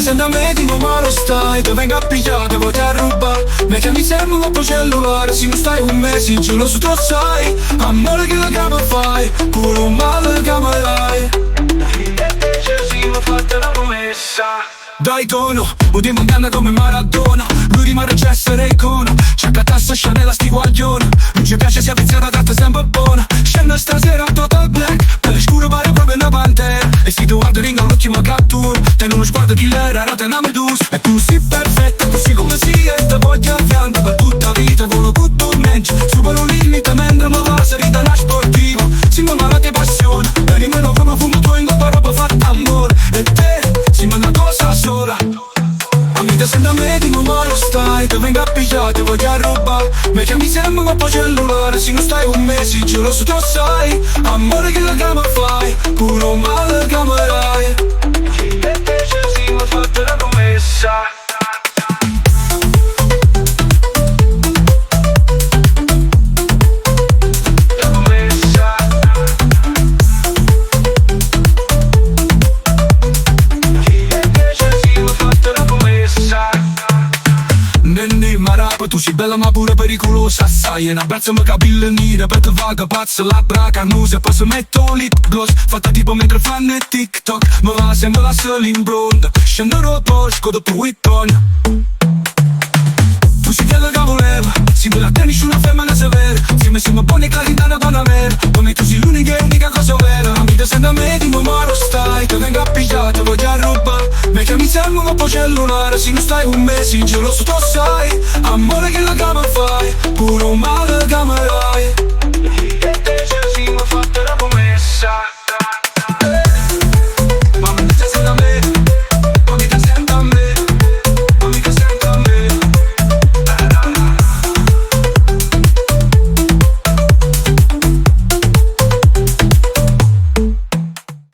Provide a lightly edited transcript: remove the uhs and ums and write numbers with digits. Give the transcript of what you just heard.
se da me di nuovo lo stai, te venga a pigliare, vuoi a rubare. Mi chiami sempre un po' cellulare, se non stai un mese, giuro su tu sai. Amore che la cama fai, pure un male che amerai. E invece sì, mi ho fatto una promessa. Dai tono, udiamo in canna come Maradona. Lui rimane a essere icona. C'è catassa Chanel a sti guaglione. Non ci piace sia viziata, tratta sempre buona. Scendo stasera total black, pelle scuro pare proprio una pantera. E si tu guardi ringa l'ultima cattura. Ten uno sguardo killer, rata una medusa. E tu sei perfetta, così come sei. E te voglio a fianco per tutta vita. Volo tutto un mencio, supero il limite mentre mi va salita una sportiva. Siamo malati e passione, e rimano come fumo tu in coppa roba fatta amore. E te, siamo una cosa sola. Amica se da me di nuovo lo stai, te venga a pigliare, te voglio a rubare. Mi chiami sempre un po' cellulare, se non stai un mese, giuro su tu sai. Amore che la cama fai, pure un male che amerai. E invece sì, mi ho fatto la promessa. Tu sei bella ma pure pericolosa, assai. Un abbraccio mi capille nere, per te vaga pazza, labbra carnose. Poi si metto un lip gloss, fatta tipo mentre fanno TikTok. Mi va sempre la sola in bronda, scenderò Porsche, con dopo Witton. Tu sei quello che volevo, siamo la tennis una femmina severa. Insieme siamo buoni e carità una donna vera. Come tu sei l'unica e unica cosa vera. Amica se da me di nuovo lo stai, te venga a pigliare, te voglio a rubare. Mi chiami sempre un po' cellulare, se non stai un mese, giuro su tu sai. Amore che la cama fai, pure un male che amerai.